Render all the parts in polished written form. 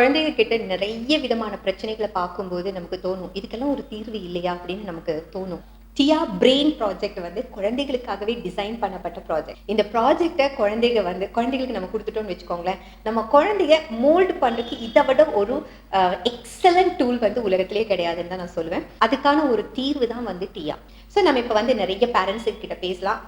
குழந்தைங்க கிட்ட நிறைய விதமான பிரச்சனைகளை பார்க்கும்போது நமக்கு தோணும், இதுக்கெல்லாம் ஒரு தீர்வு இல்லையா அப்படின்னு நமக்கு தோணும். டியா பிரெயின் ப்ராஜெக்ட் வந்து குழந்தைகளுக்காகவே டிசைன் பண்ணப்பட்ட ப்ராஜெக்ட். இந்த ப்ராஜெக்டை குழந்தைகளுக்கு நம்ம கொடுத்துட்டோம்னு வச்சுக்கோங்களேன், நம்ம குழந்தைய மோல்டு பண்றதுக்கு இதை விட ஒரு எக்ஸலன்ட் டூல் வந்து உலகத்திலே கிடையாதுன்னு தான் நான் சொல்லுவேன். அதுக்கான ஒரு தீர்வு தான் வந்து டியா. ஸோ நம்ம இப்போ வந்து நிறைய பேரண்ட்ஸ் கிட்ட பேசலாம்.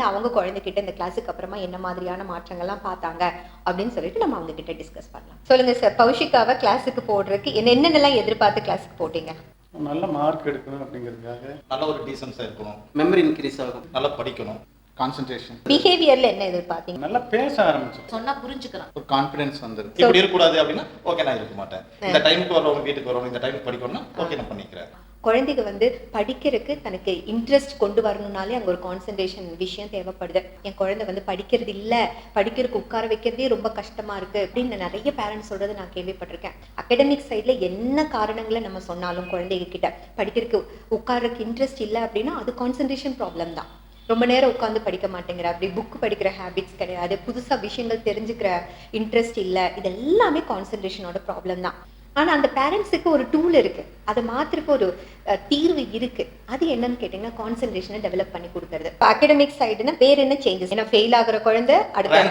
அவங்க குழந்தைகிட்ட இந்த கிளாஸுக்கு அப்புறமா என்ன மாதிரியான மாற்றங்கள்லாம் பார்த்தாங்க அப்படின்னு சொல்லிட்டு நம்ம அவங்க கிட்ட டிஸ்கஸ் பண்ணலாம். சொல்லுங்க சார், பௌஷிகாவை கிளாஸுக்கு போடுறதுக்கு என்னென்னலாம் எதிர்பார்த்து கிளாஸுக்கு போட்டீங்க? நல்ல மார்க் எடுக்கணும் அப்படிங்கிறதுக்காக, நல்ல ஒரு டீசன்ஸாக இருக்கணும், மெமரி இன்க்ரீஸ் ஆகும், நல்லா படிக்கணும், கான்சென்ட்ரேஷன், பிஹேவியர்ல என்ன எதிர்பார்த்தீங்க? நல்லா பேச ஆரம்பிச்சு சொன்னா புரிஞ்சுக்கலாம், ஒரு கான்ஃபிடன்ஸ் வந்துடும். இப்படி இருக்கக்கூடாது அப்படின்னா ஓகே நான் இருக்க மாட்டேன், இந்த டைமுக்கு வரணும், வீட்டுக்கு வரணும், இந்த டைமுக்கு படிக்கணும்னா ஓகே நான் பண்ணிக்கிறேன். குழந்தைங்க வந்து படிக்கிறதுக்கு தனக்கு இன்ட்ரெஸ்ட் கொண்டு வரணும்னாலே அங்கே ஒரு கான்சன்ட்ரேஷன் விஷயம் தேவைப்படுது. என் குழந்தை வந்து படிக்கிறது இல்லை, படிக்கிறதுக்கு உட்கார வைக்கிறதே ரொம்ப கஷ்டமா இருக்கு அப்படின்னு நிறைய பேரண்ட்ஸ் சொல்றது நான் கேள்விப்பட்டிருக்கேன். அகடமிக் சைட்ல என்ன காரணங்களை நம்ம சொன்னாலும் குழந்தைங்க கிட்ட படிக்கிறதுக்கு உட்கார்றதுக்கு இன்ட்ரெஸ்ட் இல்லை அப்படின்னா அது கான்சன்ட்ரேஷன் ப்ராப்ளம் தான். ரொம்ப நேரம் உட்காந்து படிக்க மாட்டேங்கிற, அப்படி புக் படிக்கிற ஹேபிட்ஸ் கிடையாது, புதுசாக விஷயங்கள் தெரிஞ்சுக்கிற இன்ட்ரெஸ்ட் இல்லை, இது எல்லாமே கான்சன்ட்ரேஷனோட ப்ராப்ளம் தான். ஆனால் அந்த பேரண்ட்ஸுக்கு ஒரு டூல் இருக்கு, அதை மாத்திரக்கு ஒரு தீர்வு இருக்கு. அது என்னன்னு கேட்டீங்கன்னா கான்சன்ட்ரேஷனை டெவலப் பண்ணி கொடுக்கறது. அகடமிக் சைடுனா வேற என்ன சேஞ்சஸ்? ஏன்னா ஃபெயில் ஆகுற குழந்தை அடுத்த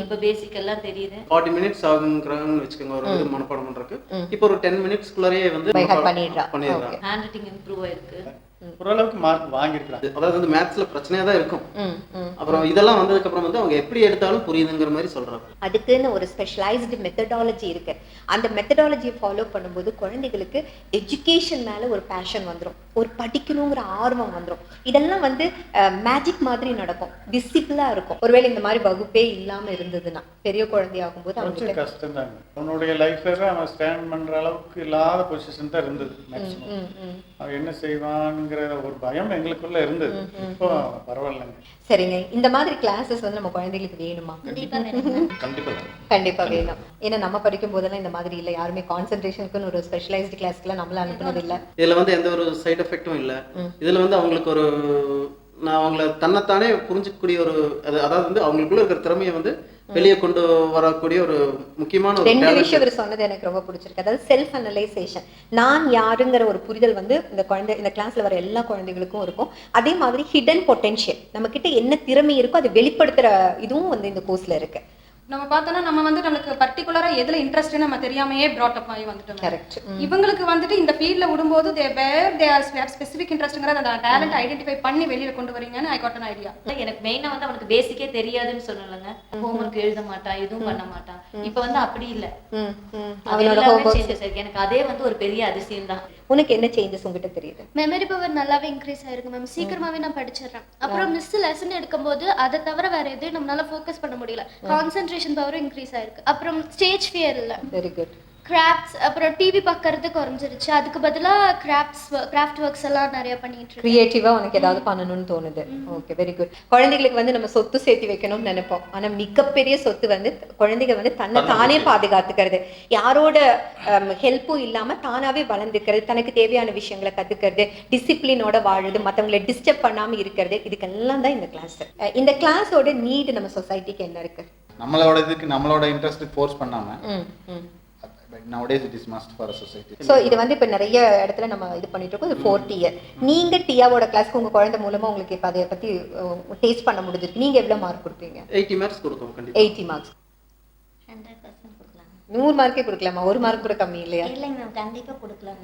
இப்ப பேசிக் எல்லாம் தெரியுது. 40 மினிட்ஸ் ஆகுங்கிறாங்கன்னு வச்சுக்கோங்க ஒரு இது மனப்பாடம் பண்றதுக்கு. இப்போ ஒரு 10 மினிட்ஸ்க்குள்ளே வந்து பண்ணிடுறா. ஹேண்ட் ரைட்டிங் இம்ப்ரூவ் ஆயிருக்கு, ஓரளவுக்கு மார்க் வாங்கியிருக்காங்க. அதாவது வந்து மேத்ஸ்ல பிரச்சனையா தான் இருக்கும். அப்புறம் இதெல்லாம் வந்ததுக்கு அப்புறம் வந்து அவங்க எப்படி எடுத்தாலும் புரியுதுங்கிற மாதிரி சொல்றாங்க. அதுக்குன்னு ஒரு ஸ்பெஷலைஸ்டு மெத்தடாலஜி இருக்கு. அந்த மெத்தடாலஜியை ஃபாலோ பண்ணும்போது குழந்தைகளுக்கு எஜுகேஷன் மேல ஒரு பேஷன் வந்துடும், ஒரு படிக்கணுங்கிற ஆர்வம் வந்துடும். இதெல்லாம் வந்து மேஜிக் மாதிரி நடக்கும், டிசிப்ளினா இருக்கும். ஒருவேளை இந்த மாதிரி வகுப்பே இல்லாம இருந்ததுன்னா பெரிய குழந்தையாகும் போது கொஞ்சம் கஷ்டம் தாங்க. அவனுடைய லைஃப்ல அவன் ஸ்டாண்ட் பண்ற அளவுக்கு இல்லாத பொசிஷன் தான் இருந்தது. மேக்ஸிமம் அவன் என்ன செய்வான் ஒரு பயம் எங்களுக்குள்ள இருந்தது. இப்போ பரவாயில்லைங்க. சரிங்க, இந்த மாதிரி கிளாஸஸ் வந்து நம்ம குழந்தைகளுக்கு வேணுமா? கண்டிப்பா வேணும். ஏன்னா நம்ம படிக்கும் போதெல்லாம் இந்த மாதிரி இல்லை, யாருமே கான்சென்ட்ரேஷனுக்குன்னு ஒரு ஸ்பெஷலைஸ்டு கிளாஸ்க்குலாம் நம்மள அனுப்புனது இல்லை. இதுல வந்து எந்த ஒரு சைடு எஃபெக்டும் இல்லை. இதுல வந்து அவங்களுக்கு ஒரு நான் அவங்கள தன்னைத்தானே புரிஞ்சிக்கக்கூடிய ஒரு அதாவது வந்து அவங்களுக்குள்ள இருக்கிற திறமையை வந்து வெளியே கொண்டு வரக்கூடிய ஒரு முக்கியமான ஒரு ரெண்டு விஷயம் இவர் சொன்னது எனக்கு ரொம்ப பிடிச்சிருக்கு. அதாவது செல்ஃப் அனலைசேஷன், நான் யாருங்கிற ஒரு புரிதல் வந்து இந்த கிளாஸ்ல வர எல்லா குழந்தைகளுக்கும் இருக்கும். அதே மாதிரி ஹிடன் பொட்டென்ஷியல், நம்ம கிட்ட என்ன திறமை இருக்கோ அதை வெளிப்படுத்துற இதுவும் வந்து இந்த கோர்ஸ்ல இருக்கு. நம்ம பார்த்தோன்னா நம்ம வந்து நமக்கு பர்டிகுலரா எதுல இன்ட்ரெஸ்ட் நம்ம தெரியாமையே ப்ராட் அப் ஆகி வந்துட்டோம். கரெக்ட். இவங்களுக்கு வந்துட்டு இந்த ஃபீல்ட்ல விடும்போது ஸ்பெசிபிக் இன்ட்ரெஸ்ட்ங்கறத அந்த டேலண்ட் ஐடென்டிஃபை பண்ணி வெளியில கொண்டு வரீங்கன்னு ஐ காட் an ஐடியா. எனக்கு மெயினா வந்து அவனுக்கு பேசிக்கே தெரியாதுன்னு சொன்னலங்க, ஹோம்வொர்க் எழுத மாட்டான், எதுவும் பண்ண மாட்டான். இப்போ வந்து அப்படி இல்ல, அவனோட ஹோம்வொர்க் சேஞ்சஸ் இருக்கு. எனக்கு அதே வந்து ஒரு பெரிய அதிசயம் தான். உனக்கு என்ன சேஞ்சஸ் உங்ககிட்ட தெரியுது? மெமரி பவர் நல்லாவே இன்க்ரீஸ் ஆயிருக்கு மேம். சீக்கிரமாவே நான் படிச்சிடுறேன். அப்புறம் மிஸ் லெசன் எடுக்கும்போது அதை தவிர வேற எதுவும் நம்மளால ஃபோக்கஸ் பண்ண முடியல. கான்சென்ட்ரேஷன் பவரும் இன்க்ரீஸ் ஆயிருக்கு. அப்புறம் ஸ்டேஜ் ஃபியர் இல்ல. Very good. கிராஃப்ட்ஸ் அப்புறம் டிவி பார்க்கறது குறைஞ்சிருச்சு. அதுக்கு பதிலா கிராஃப்ட் ஒர்க்ஸ் எல்லாம் நிறைய பண்ணிட்டு இருக்கேன். கிரியேட்டிவா உனக்கு ஏதாவது பண்ணணும்னு தோணுது. Okay, very good. குழந்தைகளுக்கு வந்து நம்ம சொத்து சேர்த்து வைக்கணும்னு நினைப்போம். ஆனா மிகப்பெரிய சொத்து வந்து குழந்தைங்க வந்து தன்னை தானே பாதுகாத்துக்கிறது, யாரோட ஹெல்ப்பும் இல்லாம தானாவே வளர்ந்துக்கிறது, தனக்கு தேவையான விஷயங்களை கத்துக்கிறது, டிசிப்ளினோட வாழுது, மற்றவங்களை டிஸ்டர்ப் பண்ணாம இருக்கிறது. இதுக்கெல்லாம் தான் இந்த கிளாஸ். இந்த கிளாஸோட நீடு நம்ம சொசைட்டிக்கு என்ன இருக்கு? நம்மளோட இன்ட்ரெஸ்ட் ஃபோர்ஸ் பண்ணாம nowadays it is must for a society. So இது வந்து இப்ப நிறைய இடத்துல நம்ம இது பண்ணிட்டு இருக்கோம். இது 4th இயர். நீங்க டியாவோட கிளாஸ்க்கு உங்க குழந்தை மூலமா உங்களுக்கு இப்ப அதை பத்தி டேஸ்ட் பண்ண முடிஞ்சிருக்கு. நீங்க எவ்வளவு மார்க் கொடுப்பீங்க? 80 மார்க்ஸ் கொடுப்போம். கண்டிப்பா 80 மார்க்ஸ். 100% கொடுக்கலாம். 100 மார்க்கே கொடுக்கலாமா? ஒரு மார்க் கூட கம்மி இல்லையா? இல்லைங்க மேம், கண்டிப்பா கொடுக்கலாம்.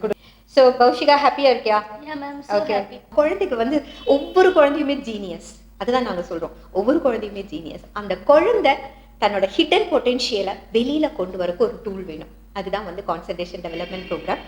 சோ பௌஷிகா ஹாப்பியா இருக்கியா? Yeah ma'am, so happy. குழந்தைக்கு வந்து ஒவ்வொரு குழந்தையுமே ஜீனியஸ், அதுதான் நாங்க சொல்றோம். ஒவ்வொரு குழந்தையுமே ஜீனியஸ். அந்த குழந்தை தன்னோட ஹிடன் பொட்டென்ஷியலை வெளியில கொண்டு வரக்கு ஒரு டூல் வேணும். அதுதான் வந்து கான்சன்ட்ரேஷன் டெவலப்மெண்ட் ப்ரோக்ராம்.